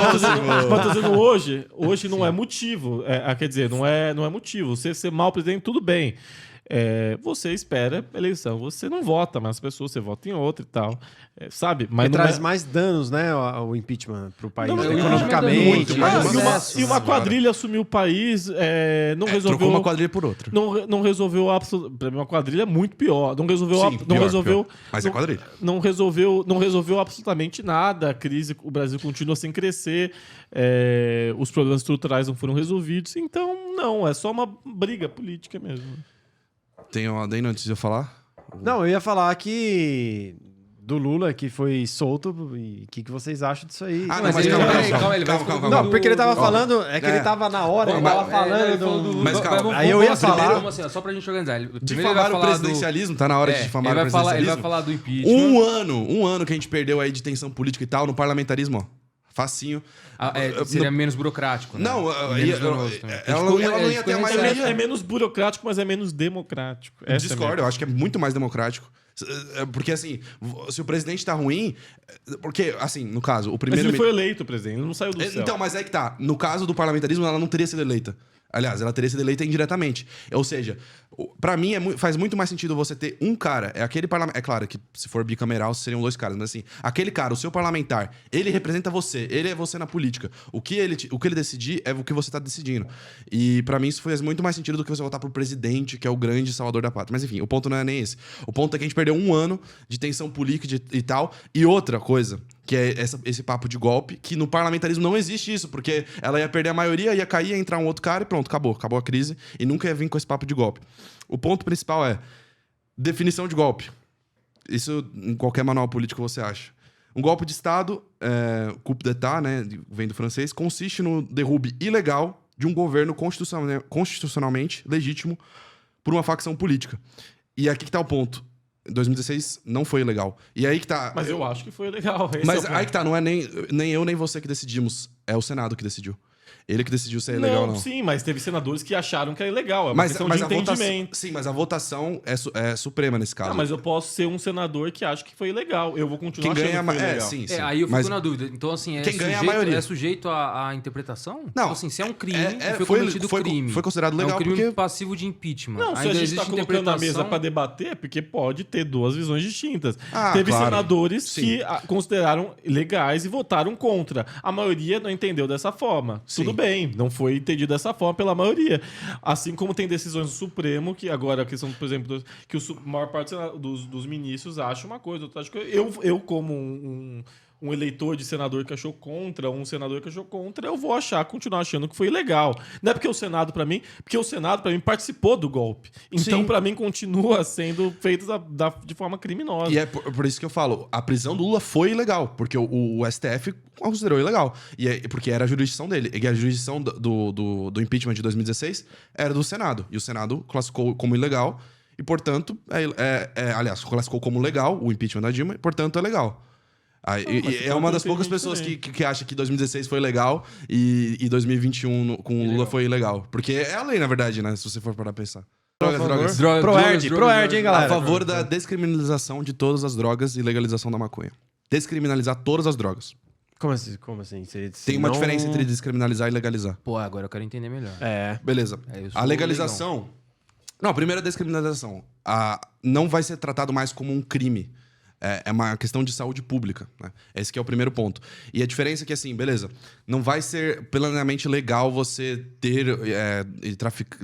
Mas tô dizendo hoje não é motivo. Quer dizer, não é motivo. Você ser mau presidente, tudo bem. Você espera a eleição, você não vota mais as pessoas, você vota em outra e tal. Sabe? Mas Porque não traz é... mais danos, né, o impeachment pro país, Não, né, não, economicamente. muito mais mas- E uma quadrilha assumiu o país, não resolveu. Trocou uma quadrilha por outra. Não resolveu absolutamente. Pra mim, uma quadrilha é muito pior. Não resolveu. Sim, não pior, resolveu. pior. Mas é quadrilha. Não resolveu absolutamente nada. A crise, o Brasil continua sem crescer. Os problemas estruturais não foram resolvidos. Então, não, é só uma briga política mesmo. Tem uma adendo antes de eu falar? Não, eu ia falar que do Lula, que foi solto, e o que vocês acham disso aí? Ah, Mas mas ele- calma, calma, ele vai calma, falar calma. Não, porque ele tava Ó, falando, que é. ele tava na hora, ele Mas- tava falando do... Mas calma. Aí eu ia vamos assim, falar- vamos assim, ó, só pra gente organizar. Primeiro ele vai Difamar o falar presidencialismo, tá na hora de difamar o ele vai presidencialismo. falar do impeachment. Um ano que a gente perdeu aí de tensão política e tal, no parlamentarismo, ó. Facinho. Seria menos burocrático, né? Não, Menos danoso também. ela não ia ter a maioria. É menos burocrático, mas é menos democrático. Essa é a Discordo, eu acho que é muito mais democrático. Porque, assim, se o presidente tá ruim... Porque, assim, no caso, o Mas primeiro... ele foi eleito, presidente. Ele não saiu do céu. Então, mas é que tá. No caso do parlamentarismo, ela não teria sido eleita. Aliás, ela teria sido eleita indiretamente. Ou seja, pra mim faz muito mais sentido você ter um cara. É aquele parlamentar. É claro que se for bicameral seriam 2 caras, mas assim, aquele cara, o seu parlamentar, ele representa você, ele é você na política. O que ele decidir é o que você tá decidindo. E pra mim isso faz muito mais sentido do que você votar pro presidente, que é o grande salvador da pátria. Mas enfim, o ponto não é nem esse. O ponto é que a gente perdeu um ano de tensão política e tal. E outra coisa, que é esse papo de golpe, que no parlamentarismo não existe isso, porque ela ia perder a maioria, ia cair, ia entrar um outro cara e pronto, acabou a crise, e nunca ia vir com esse papo de golpe. O ponto principal é definição de golpe. Isso em qualquer manual político você acha. Um golpe de Estado, coup d'état, né, vem do francês, consiste no derrube ilegal de um governo constitucionalmente legítimo por uma facção política. E aqui que tá o ponto. Em 2016 não foi legal. E aí que tá... Mas eu acho que foi legal. Esse Mas é o aí ponto. que tá, não é nem eu nem você que decidimos, é o Senado que decidiu. Ele que decidiu se é legal ou não. Sim, mas teve senadores que acharam que é legal. É uma Mas, questão mas de a votação, entendimento. sim, mas a votação é suprema nesse caso. Ah, mas eu posso ser um senador que acha que foi legal. Eu vou continuar Quem achando ganha que foi legal. sim. Aí eu fico Mas na dúvida. Então, assim, quem ganha é a maioria. é sujeito à interpretação? Não, Tipo assim, se é um crime, foi cometido crime. foi considerado legal é um crime porque passivo de impeachment. Não, se Ainda a gente existe tá colocando na mesa interpretação... para debater, é porque pode ter duas visões distintas. Teve claro. senadores Sim. que consideraram legais e votaram contra. A maioria não entendeu dessa forma. Sim. Tudo bem, não foi entendido dessa forma pela maioria. Assim como tem decisões do Supremo, que agora a questão, por exemplo, que a maior parte dos ministros acha uma coisa, outra acha coisa. Eu como um eleitor de senador que achou contra, um senador que achou contra, eu vou continuar achando que foi legal. Não é porque o Senado, para mim, participou do golpe. Então, Sim. para mim, continua sendo feito de forma criminosa. E é por isso que eu falo, a prisão do Lula foi ilegal, porque o STF considerou ilegal. Porque era a jurisdição dele. E a jurisdição do impeachment de 2016 era do Senado. E o Senado classificou como ilegal. E, portanto, aliás, classificou como legal o impeachment da Dilma, e, portanto, é legal. É uma das poucas pessoas que acha que 2016 foi legal e 2021 com o Lula foi ilegal. Porque é a lei, na verdade, né? Se você for parar pra pensar. Drogas. Proerd, hein, galera? A favor da descriminalização de todas as drogas e legalização da maconha. Descriminalizar todas as drogas. Como assim? Tem uma diferença entre descriminalizar e legalizar. Pô, agora eu quero entender melhor. Beleza. Eu sou A legalização... Não, primeiro a descriminalização. Não vai ser tratado mais como um crime. É uma questão de saúde pública, né? Esse que é o primeiro ponto. E a diferença é que, assim, beleza, não vai ser plenamente legal você ter e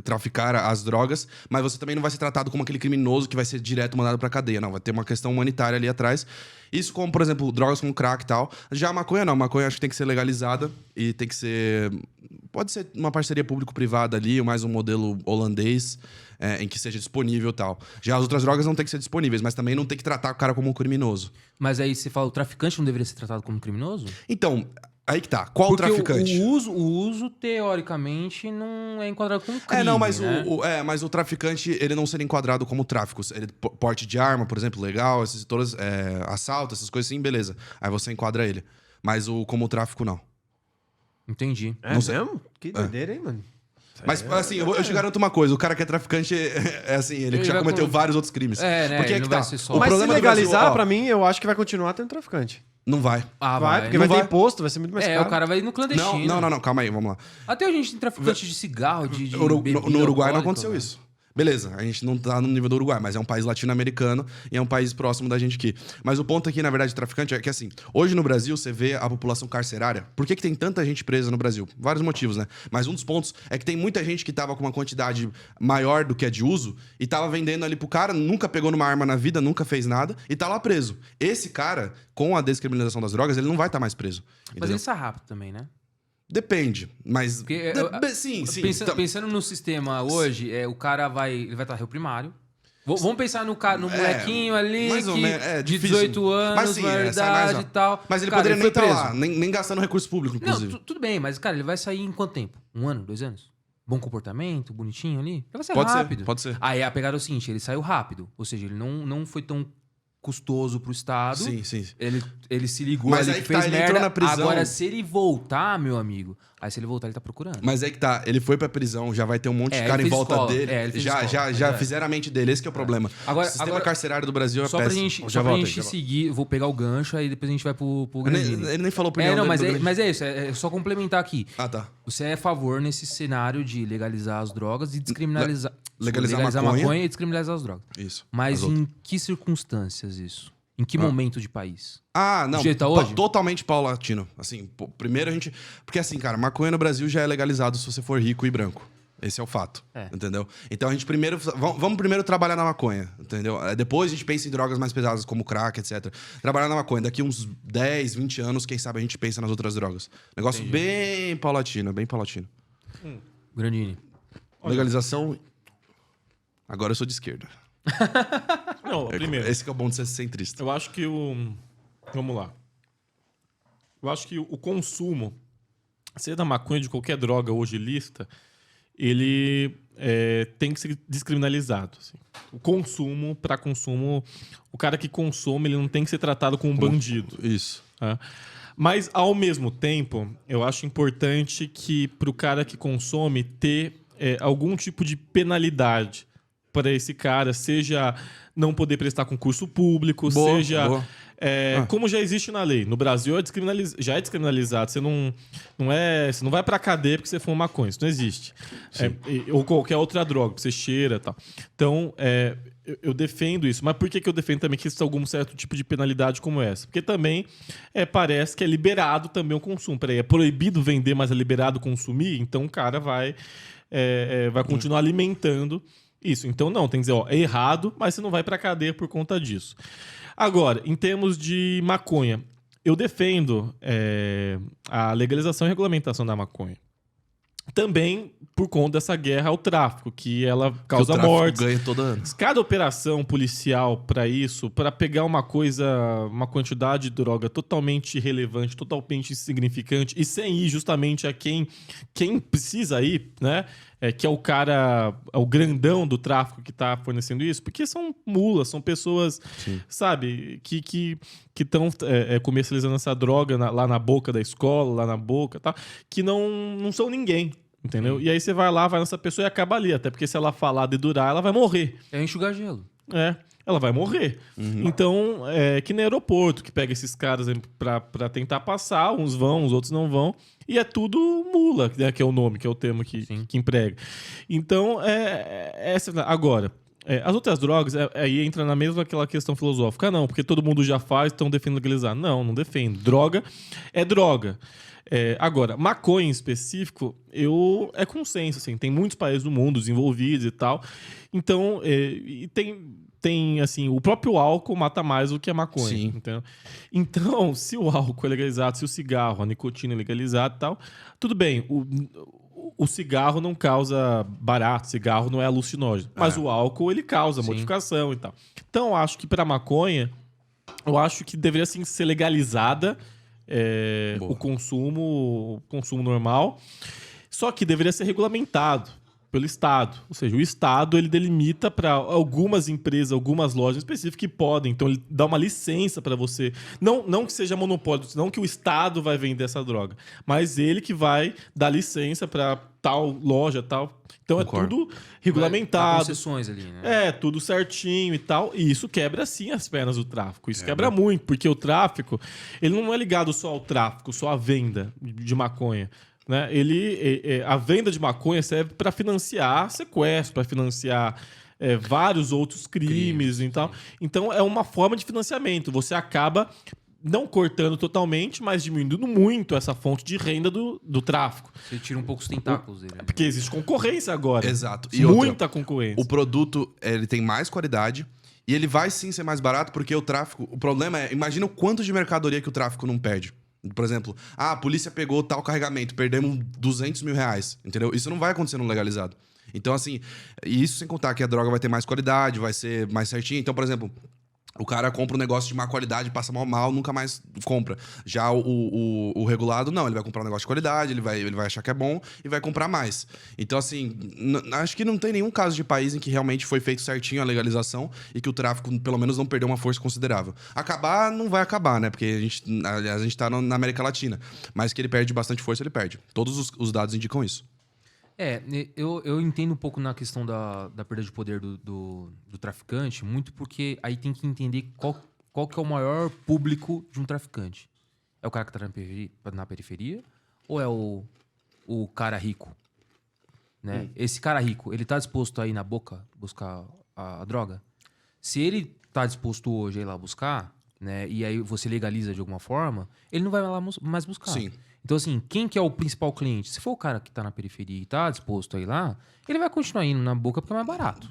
traficar as drogas, mas você também não vai ser tratado como aquele criminoso que vai ser direto mandado pra cadeia. Não, vai ter uma questão humanitária ali atrás. Isso como, por exemplo, drogas como crack e tal. Já a maconha não. A maconha acho que tem que ser legalizada e tem que ser... Pode ser uma parceria público-privada ali, ou mais um modelo holandês, em que seja disponível e tal. Já as outras drogas não tem que ser disponíveis, mas também não tem que tratar o cara como um criminoso. Mas aí você fala, o traficante não deveria ser tratado como criminoso? Então, aí que tá. Qual Porque traficante? O uso, teoricamente, não é enquadrado como crime, Mas né? mas o traficante, ele não seria enquadrado como tráfico. Porte de arma, por exemplo, legal, assalto, essas coisas assim, beleza. Aí você enquadra ele. Mas como tráfico, não. Entendi. Não sei. Mesmo? Que doideira, hein, mano? Mas, assim, eu te garanto uma coisa: o cara que é traficante ele já cometeu vários outros crimes. Né? Porque Ele que não tá. vai ser só- O Mas se problema do legalizar, Brasil, ó, pra mim, eu acho que vai continuar tendo traficante. Não vai. Vai, porque Não vai ter vai. imposto, vai ser muito mais caro. O cara vai no clandestino. Não, calma aí, vamos lá. Até hoje a gente tem traficante de cigarro, de No bebida Uruguai não alcoólica, aconteceu velho. isso. Beleza, a gente não tá no nível do Uruguai, mas é um país latino-americano e é um país próximo da gente aqui. Mas o ponto aqui, na verdade, de traficante é que, assim, hoje no Brasil você vê a população carcerária. Por que tem tanta gente presa no Brasil? Vários motivos, né? Mas um dos pontos é que tem muita gente que tava com uma quantidade maior do que a de uso e tava vendendo ali pro cara, nunca pegou numa arma na vida, nunca fez nada e tá lá preso. Esse cara, com a descriminalização das drogas, ele não vai estar mais preso. Mas Entendeu? ele sai rápido também, né? Depende, mas... Porque, sim. Pensando no sistema hoje, o cara vai estar réu primário. Vamos pensar no molequinho ali mais ou que, menos, de difícil. 18 anos, Mas sim, sai mais verdade rápido. e tal. Mas ele Cara, poderia nem foi estar preso. lá, nem gastando recurso público, inclusive. Não, tudo bem, mas, cara, ele vai sair em quanto tempo? 1 ano, 2 anos? Bom comportamento, bonitinho ali? Ele vai sair rápido. Pode ser. Aí a pegada é o seguinte, ele saiu rápido. Ou seja, ele não foi tão custoso pro Estado. Sim. Ele se ligou Mas ali aí que que tá, fez ele entrou merda. na prisão. Agora, se ele voltar, meu amigo... Aí se ele voltar, ele tá procurando. Mas é que tá, ele foi pra prisão, já vai ter um monte de ele cara em fez volta escola. dele. Ele fez Já escola. fizeram a mente dele, esse que é o problema. Agora- o sistema agora- carcerário do Brasil é Só pra péssimo. gente, seguir, vou pegar o gancho, aí depois a gente vai pro Grandini. Ele nem falou opinião dele mas, do Grandini. mas é isso, é só complementar aqui. Ah, tá. Você é a favor nesse cenário de legalizar as drogas e descriminalizar... Legalizar a maconha. maconha e descriminalizar as drogas. Isso. Mas As outras. em que circunstâncias isso? Em que momento de país? Ah, não. Do jeito que tá hoje? Totalmente paulatino. Assim, primeiro a gente... Porque assim, cara, maconha no Brasil já é legalizado se você for rico e branco. Esse é o fato, entendeu? Então a gente primeiro... Vamos primeiro trabalhar na maconha, entendeu? Depois a gente pensa em drogas mais pesadas, como crack, etc. Trabalhar na maconha. Daqui uns 10, 20 anos, quem sabe a gente pensa nas outras drogas. Negócio bem paulatino, bem paulatino. Grandini. Legalização... Agora eu sou de esquerda. Não, primeiro. Esse que é o bom de ser centrista. Eu acho que Vamos lá. Eu acho que o consumo, seja da maconha, de qualquer droga hoje lista, ele tem que ser descriminalizado. Assim. O consumo, para consumo, o cara que consome, ele não tem que ser tratado como um bandido. Isso. Tá? Mas, ao mesmo tempo, eu acho importante que, para o cara que consome, ter algum tipo de penalidade para esse cara, seja não poder prestar concurso público, Boa, seja... boa. Como já existe na lei. No Brasil já é descriminalizado. Você você não vai pra cadeia porque você fuma maconha. Isso não existe. Ou qualquer outra droga, que você cheira e tal. Então, eu defendo isso. Mas por que eu defendo também que existe algum certo tipo de penalidade como essa? Porque também parece que é liberado também o consumo. Peraí, é proibido vender, mas é liberado consumir? Então o cara vai continuar alimentando isso. Então não, tem que dizer, é errado, mas você não vai pra cadeia por conta disso. Agora, em termos de maconha, eu defendo a legalização e regulamentação da maconha. Também por conta dessa guerra ao tráfico, que ela causa o tráfico mortes. ganha todo ano. Cada operação policial para isso, para pegar uma quantidade de droga totalmente irrelevante, totalmente insignificante, e sem ir justamente a quem precisa ir, né? Que é o cara, o grandão do tráfico que está fornecendo isso, porque são mulas, são pessoas, sabe, que estão comercializando essa droga lá na boca da escola, lá na boca, tá? Que não são ninguém, entendeu? E aí você vai nessa pessoa e acaba ali, até porque se ela falar, dedurar, ela vai morrer. É enxugar gelo. Ela vai morrer. Então, que nem aeroporto, que pega esses caras pra tentar passar, uns vão, os outros não vão, e é tudo mula, né, que é o nome, que é o termo que emprega. Então, agora, as outras drogas, aí entra na mesma aquela questão filosófica. Não, porque todo mundo já faz, então defendo legalizar. Não defendo. Droga é droga. Agora, maconha em específico, é consenso, assim, tem muitos países do mundo desenvolvidos e tal. Então, e tem, assim, o próprio álcool mata mais do que a maconha. Sim. Entendeu? Então, se o álcool é legalizado, se o cigarro, a nicotina é legalizada e tal, tudo bem, o cigarro não causa barato, cigarro não é alucinógeno. Mas o álcool, ele causa modificação e tal. Então, eu acho que para maconha, eu acho que deveria sim, ser legalizada o consumo normal, só que deveria ser regulamentado pelo Estado. Ou seja, o Estado ele delimita para algumas empresas, algumas lojas específicas que podem. Então, ele dá uma licença para você. Não que seja monopólio, não que o Estado vai vender essa droga, mas ele que vai dar licença para tal loja, tal. Então, Concordo. é tudo regulamentado. Concessões ali, né? Tudo certinho e tal. E isso quebra, sim, as pernas do tráfico. Isso quebra muito, porque o tráfico ele não é ligado só ao tráfico, só à venda de maconha. Né? A venda de maconha serve para financiar sequestro, para financiar vários outros crimes e tal. Então, é uma forma de financiamento. Você acaba não cortando totalmente, mas diminuindo muito essa fonte de renda do tráfico. Você tira um pouco os tentáculos dele. Né? Porque existe concorrência agora. Exato. E muita concorrência. O produto ele tem mais qualidade e ele vai sim ser mais barato porque o tráfico... O problema imagina o quanto de mercadoria que o tráfico não perde. Por exemplo, a polícia pegou tal carregamento, perdemos 200 mil reais, entendeu? Isso não vai acontecer no legalizado. Então, assim, e isso sem contar que a droga vai ter mais qualidade, vai ser mais certinho. Então, por exemplo, o cara compra um negócio de má qualidade, passa mal, nunca mais compra. Já o regulado, não. Ele vai comprar um negócio de qualidade, ele vai achar que é bom e vai comprar mais. Então, assim, acho que não tem nenhum caso de país em que realmente foi feito certinho a legalização e que o tráfico, pelo menos, não perdeu uma força considerável. Acabar, não vai acabar, né? Porque a gente tá na América Latina. Mas que ele perde bastante força, ele perde. Todos os dados indicam isso. Eu entendo um pouco na questão da perda de poder do traficante, muito porque aí tem que entender qual que é o maior público de um traficante. É o cara que tá na periferia ou é o cara rico? Né? Esse cara rico, ele tá disposto a ir na boca buscar a droga? Se ele tá disposto hoje a ir lá buscar, né, e aí você legaliza de alguma forma, ele não vai lá mais buscar. Sim. Então, assim, quem que é o principal cliente? Se for o cara que tá na periferia e tá disposto a ir lá, ele vai continuar indo na boca porque é mais barato.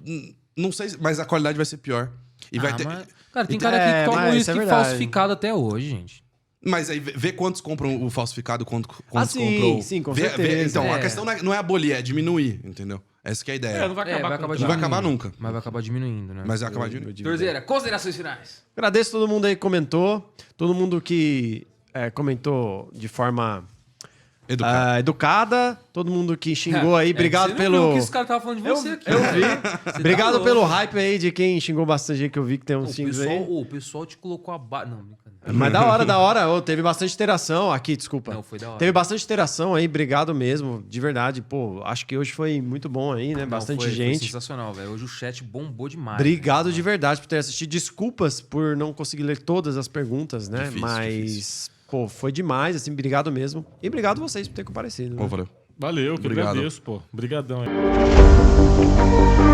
Não sei, mas a qualidade vai ser pior. E vai ter... Cara, tem cara que toma mas uísque falsificado até hoje, gente. Mas aí vê quantos compram o falsificado, quantos compram... Sim, com certeza. Então, a questão não é abolir, é diminuir, entendeu? Essa que é a ideia. Não vai acabar, Não vai acabar nunca. Mas vai acabar diminuindo, né? Mas vai acabar diminuindo. Torzeira, considerações finais. Agradeço todo mundo aí que comentou. Todo mundo que comentou de forma educada. Todo mundo que xingou aí. Obrigado você pelo... Não viu que esse cara tava falando de você aqui. Eu vi. Você Obrigado tá pelo louco. hype aí de quem xingou bastante, que eu vi que tem uns xingos aí. O pessoal te colocou a barra... Não, brincadeira. Mas da hora. Ô, teve bastante interação aqui, desculpa. Não, foi da hora. Teve bastante interação aí, obrigado mesmo, de verdade. Pô, acho que hoje foi muito bom aí, né? Não, Bastante foi gente. sensacional, velho. Hoje o chat bombou demais. Obrigado de verdade por ter assistido. Desculpas por não conseguir ler todas as perguntas, né? Difícil. Pô, foi demais, assim, obrigado mesmo. E obrigado vocês por ter comparecido. Né? Valeu. Valeu, que Obrigado. agradeço, pô. Obrigadão aí.